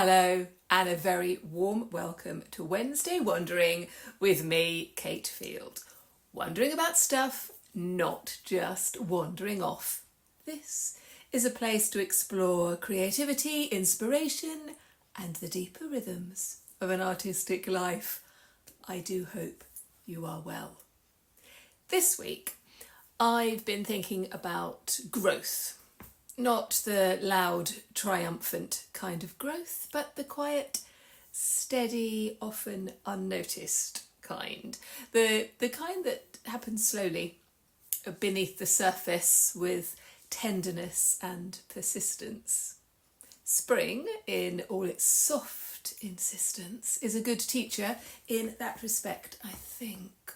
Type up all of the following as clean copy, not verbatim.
Hello and a very warm welcome to Wednesday Wondering with me, Cate Field. Wondering about stuff, not just wandering off. This is a place to explore creativity, inspiration and the deeper rhythms of an artistic life. I do hope you are well. This week I've been thinking about growth. Not the loud, triumphant kind of growth, but the quiet, steady, often unnoticed kind. The kind that happens slowly, beneath the surface with tenderness and persistence. Spring, in all its soft insistence, is a good teacher in that respect, I think.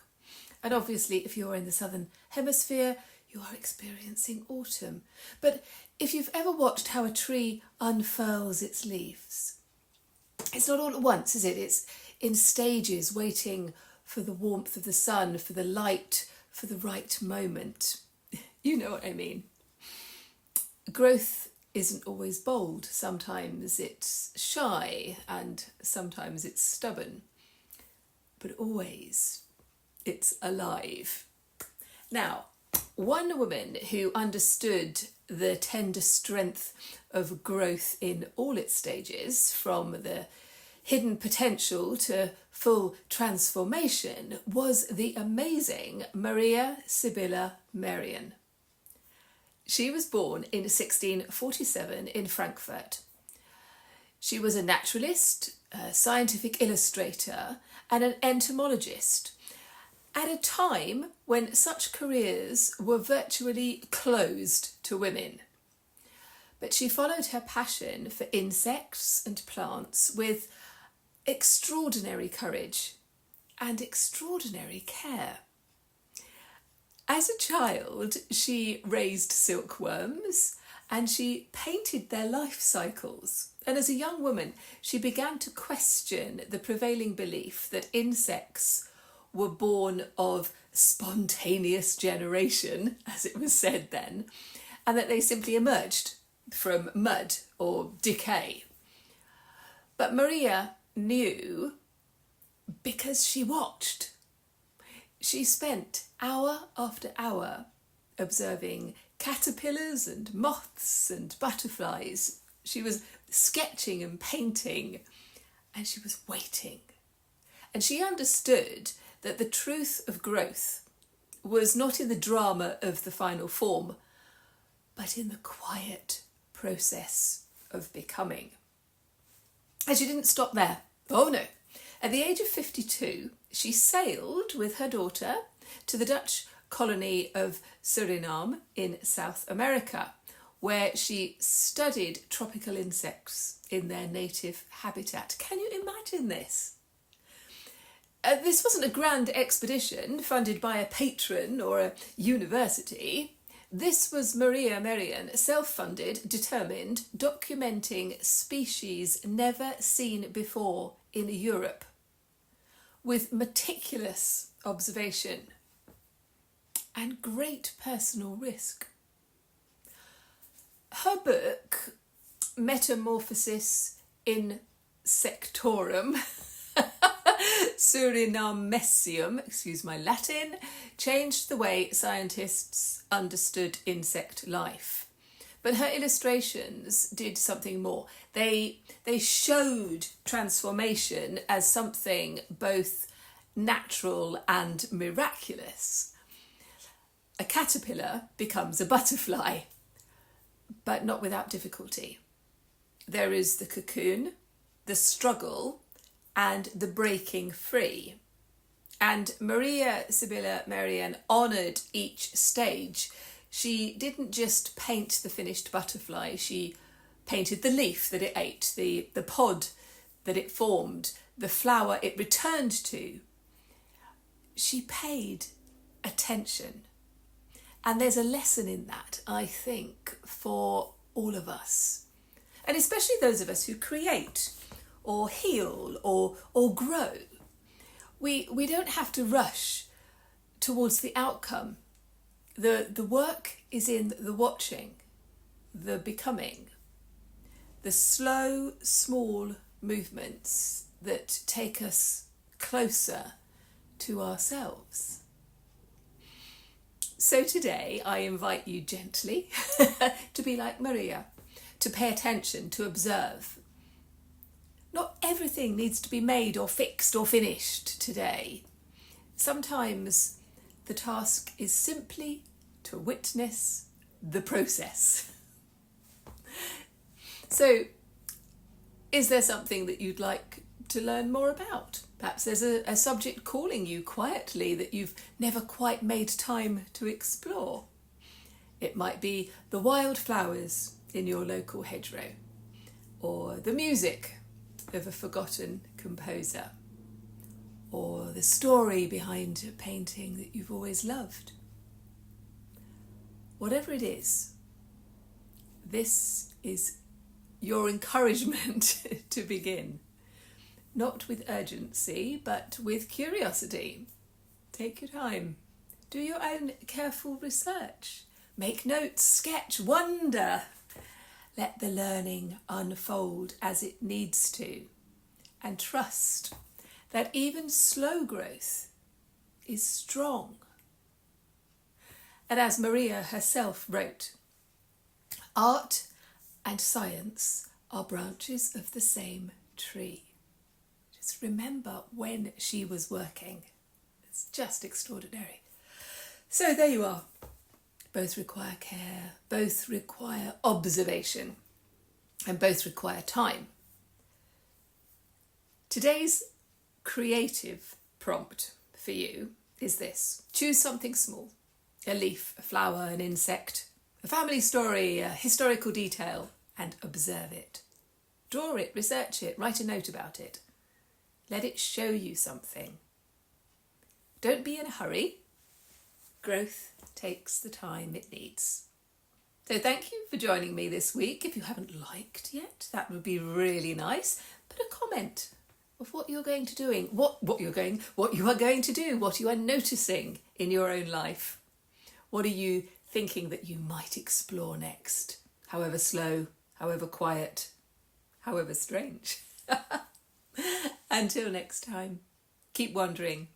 And obviously, if you're in the southern hemisphere, you are experiencing autumn. But if you've ever watched how a tree unfurls its leaves, it's not all at once, is it? It's in stages, waiting for the warmth of the sun, for the light, for the right moment. You know what I mean. Growth isn't always bold. Sometimes it's shy and sometimes it's stubborn. But always it's alive. Now, one woman who understood the tender strength of growth in all its stages, from the hidden potential to full transformation, was the amazing Maria Sibylla Merian. She was born in 1647 in Frankfurt. She was a naturalist, a scientific illustrator, and an entomologist, at a time when such careers were virtually closed to women. But she followed her passion for insects and plants with extraordinary courage and extraordinary care. As a child, she raised silkworms and she painted their life cycles. And as a young woman, she began to question the prevailing belief that insects were born of spontaneous generation, as it was said then, and that they simply emerged from mud or decay. But Maria knew because she watched. She spent hour after hour observing caterpillars and moths and butterflies. She was sketching and painting, and she was waiting. And she understood that the truth of growth was not in the drama of the final form, but in the quiet process of becoming. And she didn't stop there. Oh no. At the age of 52, she sailed with her daughter to the Dutch colony of Suriname in South America, where she studied tropical insects in their native habitat. Can you imagine this? This wasn't a grand expedition funded by a patron or a university. This was Maria Merian, self-funded, determined, documenting species never seen before in Europe, with meticulous observation and great personal risk. Her book, Metamorphosis Insectorum, Surinamesium, excuse my Latin, changed the way scientists understood insect life. But her illustrations did something more. They showed transformation as something both natural and miraculous. A caterpillar becomes a butterfly, but not without difficulty. There is the cocoon, the struggle, and the breaking free. And Maria Sibylla Merian honoured each stage. She didn't just paint the finished butterfly, she painted the leaf that it ate, the pod that it formed, the flower it returned to. She paid attention. And there's a lesson in that, I think, for all of us. And especially those of us who create or heal or grow. We don't have to rush towards the outcome. The work is in the watching, the becoming. the slow, small movements that take us closer to ourselves. So today I invite you gently to be like Maria, to pay attention, to observe. Not everything needs to be made or fixed or finished today. Sometimes the task is simply to witness the process. So, is there something that you'd like to learn more about? Perhaps there's a subject calling you quietly that you've never quite made time to explore. It might be the wildflowers in your local hedgerow, or the music of a forgotten composer, or the story behind a painting that you've always loved. Whatever it is, this is your encouragement to begin. Not with urgency, but with curiosity. Take your time. Do your own careful research. Make notes, sketch, wonder. Let the learning unfold as it needs to. And trust that even slow growth is strong. And as Maria herself wrote, art and science are branches of the same tree. Just remember when she was working. It's just extraordinary. So there you are. Both require care, both require observation, and both require time. Today's creative prompt for you is this. Choose something small. A leaf, a flower, an insect, a family story, a historical detail, and observe it. Draw it, research it, write a note about it. Let it show you something. Don't be in a hurry. Growth takes the time it needs. So thank you for joining me this week. If you haven't liked yet, that would be really nice. Put a comment of what you're going to doing, what you are going to do, what you are noticing in your own life. What are you thinking that you might explore next? However slow, however quiet, however strange. Until next time, keep wondering,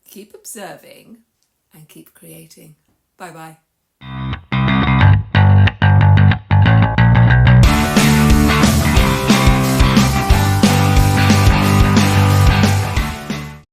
keep observing, and keep creating. Bye-bye.